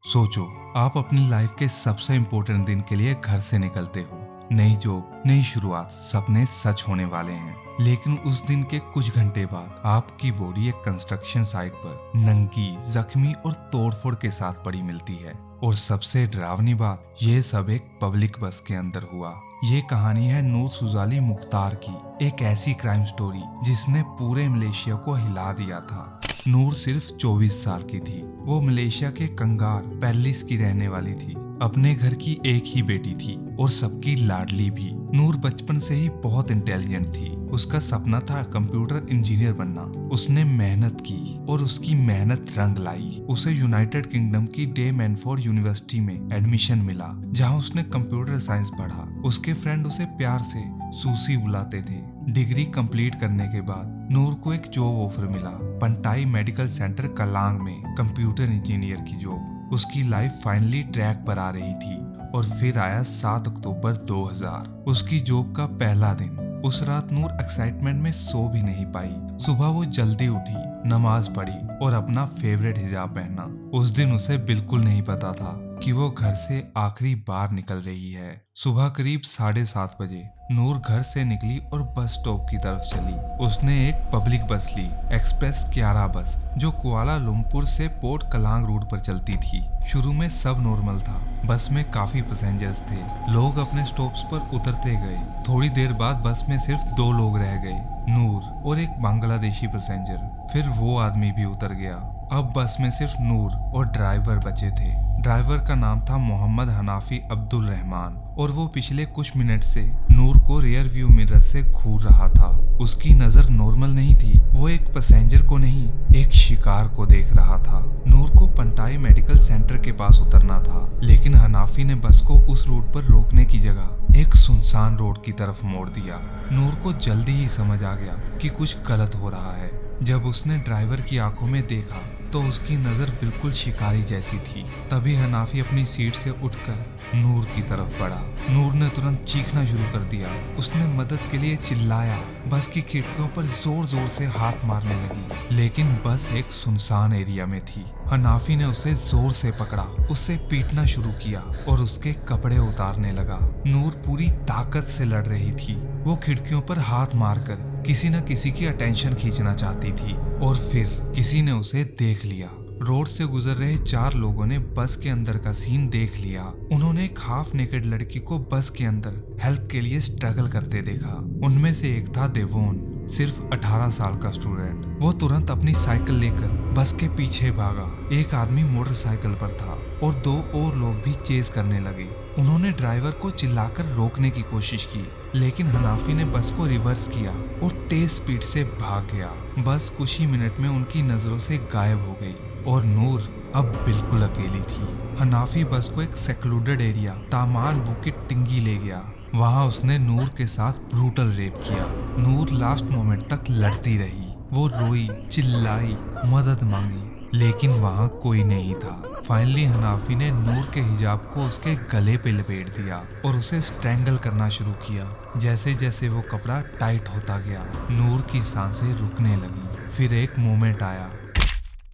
सोचो, आप अपनी लाइफ के सबसे इम्पोर्टेंट दिन के लिए घर से निकलते हो। नई जॉब, नई शुरुआत, सपने सच होने वाले हैं। लेकिन उस दिन के कुछ घंटे बाद आपकी बॉडी एक कंस्ट्रक्शन साइट पर नंगी, जख्मी और तोड़फोड़ के साथ पड़ी मिलती है। और सबसे डरावनी बात, ये सब एक पब्लिक बस के अंदर हुआ। ये कहानी है नूर सुजाली मुख्तार की, एक ऐसी क्राइम स्टोरी जिसने पूरे मलेशिया को हिला दिया था। नूर सिर्फ 24 साल की थी। वो मलेशिया के कंगार पेरिस की रहने वाली थी। अपने घर की एक ही बेटी थी और सबकी लाडली भी। नूर बचपन से ही बहुत इंटेलिजेंट थी। उसका सपना था कंप्यूटर इंजीनियर बनना। उसने मेहनत की और उसकी मेहनत रंग लाई। उसे यूनाइटेड किंगडम की डे मैनफोर्ड यूनिवर्सिटी में एडमिशन मिला, जहां उसने कंप्यूटर साइंस पढ़ा। उसके फ्रेंड उसे प्यार से सूसी बुलाते थे। डिग्री कंप्लीट करने के बाद नूर को एक जॉब ऑफर मिला, पंटाई मेडिकल सेंटर कलांग में कंप्यूटर इंजीनियर की जॉब। उसकी लाइफ फाइनली ट्रैक पर आ रही थी। और फिर आया 7 अक्टूबर 2000, उसकी जॉब का पहला दिन। उस रात नूर एक्साइटमेंट में सो भी नहीं पाई। सुबह वो जल्दी उठी, नमाज पढ़ी और अपना फेवरेट हिजाब पहना। उस दिन उसे बिल्कुल नहीं पता था कि वो घर से आखिरी बार निकल रही है। सुबह करीब 7:30 बजे नूर घर से निकली और बस स्टॉप की तरफ चली। उसने एक पब्लिक बस ली, एक्सप्रेस 11 बस, जो कुआला लुम्पुर से पोर्ट कलांग रूट पर चलती थी। शुरू में सब नॉर्मल था। बस में काफी पैसेंजर्स थे। लोग अपने स्टॉप्स पर उतरते गए। थोड़ी देर बाद बस में सिर्फ 2 लोग रह गए, नूर और एक बांग्लादेशी पैसेंजर। फिर वो आदमी भी उतर गया। अब बस में सिर्फ नूर और ड्राइवर बचे थे। ड्राइवर का नाम था मोहम्मद हनाफी अब्दुल रहमान और वो पिछले कुछ मिनट से नूर को रियर व्यू मिरर से घूर रहा था। उसकी नजर नॉर्मल नहीं थी। वो एक पैसेंजर को नहीं, एक शिकार को देख रहा था। नूर को पंटाई मेडिकल सेंटर के पास उतरना था, लेकिन हनाफी ने बस को उस रूट पर रोकने की जगह एक सुनसान रोड की तरफ मोड़ दिया। नूर को जल्दी ही समझ आ गया कि कुछ गलत हो रहा है। जब उसने ड्राइवर की आंखों में देखा तो उसकी नजर बिल्कुल शिकारी जैसी थी। तभी हनाफी अपनी सीट से उठकर नूर की तरफ बढ़ा। नूर ने तुरंत चीखना शुरू कर दिया। उसने मदद के लिए चिल्लाया। बस की खिड़कियों पर जोर जोर से हाथ मारने लगी, लेकिन बस एक सुनसान एरिया में थी। हनाफी ने उसे जोर से पकड़ा, उससे पीटना शुरू किया और उसके कपड़े उतारने लगा। नूर पूरी ताकत से लड़ रही थी। वो खिड़कियों पर हाथ मारकर किसी न किसी की अटेंशन खींचना चाहती थी। और फिर किसी ने उसे देख लिया। रोड से गुजर रहे 4 लोगों ने बस के अंदर का सीन देख लिया। उन्होंने एक हाफ नेकेड लड़की को बस के अंदर हेल्प के लिए स्ट्रगल करते देखा। उनमें से एक था देवोन, सिर्फ 18 साल का स्टूडेंट। वो तुरंत अपनी साइकिल लेकर बस के पीछे भागा। एक आदमी मोटरसाइकिल पर था और 2 और लोग भी चेज करने लगे। उन्होंने ड्राइवर को चिल्लाकर रोकने की कोशिश की, लेकिन हनाफी ने बस को रिवर्स किया और तेज स्पीड से भाग गया। बस कुछ ही मिनट में उनकी नजरों से गायब हो गई और नूर अब बिल्कुल अकेली थी। हनाफी बस को एक सेक्लूडेड एरिया तामान बुकिट टिंगी ले गया। वहां उसने नूर के साथ ब्रूटल रेप किया। नूर लास्ट मोमेंट तक लड़ती रही। वो रोई, चिल्लाई, मदद मांगी, लेकिन वहां कोई नहीं था। फाइनली हनाफी ने नूर के हिजाब को उसके गले पे लपेट दिया और उसे स्ट्रैंगल करना शुरू किया। जैसे जैसे वो कपड़ा टाइट होता गया, नूर की सांसें रुकने लगी। फिर एक मोमेंट आया,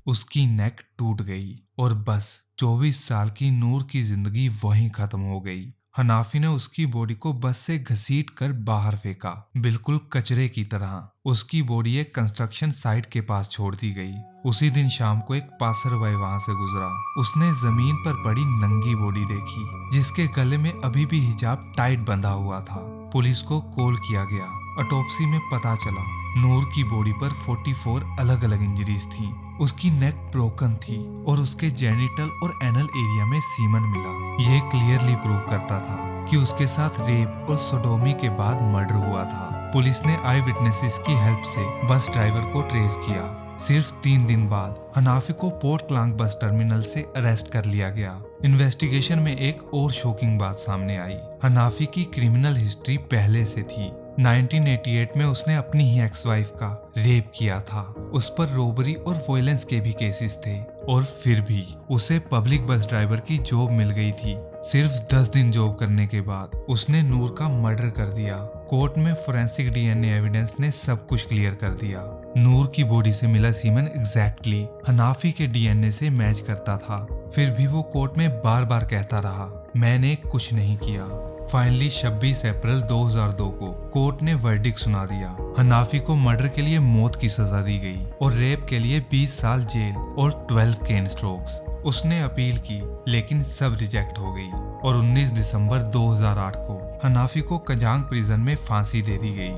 उसकी नेक टूट गई और बस 24 साल की नूर की जिंदगी वहीं खत्म हो गई। हनाफी ने उसकी बॉडी को बस से घसीट कर बाहर फेंका, बिल्कुल कचरे की तरह। उसकी बॉडी एक कंस्ट्रक्शन साइट के पास छोड़ दी गई। उसी दिन शाम को एक पासरबाई वहां से गुजरा। उसने जमीन पर पड़ी नंगी बॉडी देखी, जिसके गले में अभी भी हिजाब टाइट बंधा हुआ था। पुलिस को कॉल किया गया। ऑटोप्सी में पता चला नूर की बॉडी पर 44 अलग अलग इंजरीज थी। उसकी नेक ब्रोकन थी और उसके जेनिटल और एनल एरिया में सीमन मिला। यह क्लियरली प्रूव करता था कि उसके साथ रेप और सोडोमी के बाद मर्डर हुआ था। पुलिस ने आई विटनेसेस की हेल्प से बस ड्राइवर को ट्रेस किया। सिर्फ 3 दिन बाद हनाफी को पोर्ट क्लांग बस टर्मिनल से अरेस्ट कर लिया गया। इन्वेस्टिगेशन में एक और शॉकिंग बात सामने आई। हनाफी की क्रिमिनल हिस्ट्री पहले से थी। 1988 में उसने अपनी ही एक्स वाइफ का रेप किया था। उस पर रोबरी और वायलेंस के भी केसेस थे। और फिर भी उसे पब्लिक बस ड्राइवर की जॉब मिल गई थी। सिर्फ 10 दिन जॉब करने के बाद उसने नूर का मर्डर कर दिया। कोर्ट में फोरेंसिक DNA एविडेंस ने सब कुछ क्लियर कर दिया। नूर की बॉडी से मिला सीमेन एग्जैक्टली हनाफी के डीएनए से मैच करता था। फिर भी वो कोर्ट में बार बार कहता रहा, मैंने कुछ नहीं किया। फाइनली 26 अप्रैल 2002 को कोर्ट ने वर्डिक्ट सुना दिया। हनाफी को मर्डर के लिए मौत की सजा दी गई और रेप के लिए 20 साल जेल और 12 केन स्ट्रोक्स। उसने अपील की लेकिन सब रिजेक्ट हो गई और 19 दिसंबर 2008 को हनाफी को कजांग प्रिजन में फांसी दे दी गई।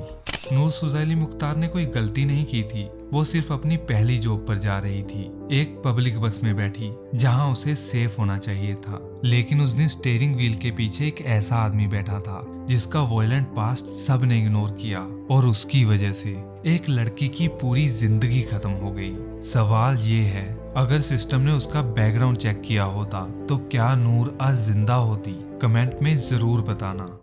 नूर सुजैली मुख्तार ने कोई गलती नहीं की थी, वो सिर्फ अपनी पहली जॉब पर जा रही थी। एक पब्लिक बस में बैठी जहां उसे सेफ होना चाहिए था, लेकिन उस दिन स्टीयरिंग व्हील के पीछे एक ऐसा आदमी बैठा था जिसका वायलेंट पास्ट सब ने इग्नोर किया और उसकी वजह से एक लड़की की पूरी जिंदगी खत्म हो गई। सवाल ये है, अगर सिस्टम ने उसका बैकग्राउंड चेक किया होता तो क्या नूर आज जिंदा होती? कमेंट में जरूर बताना।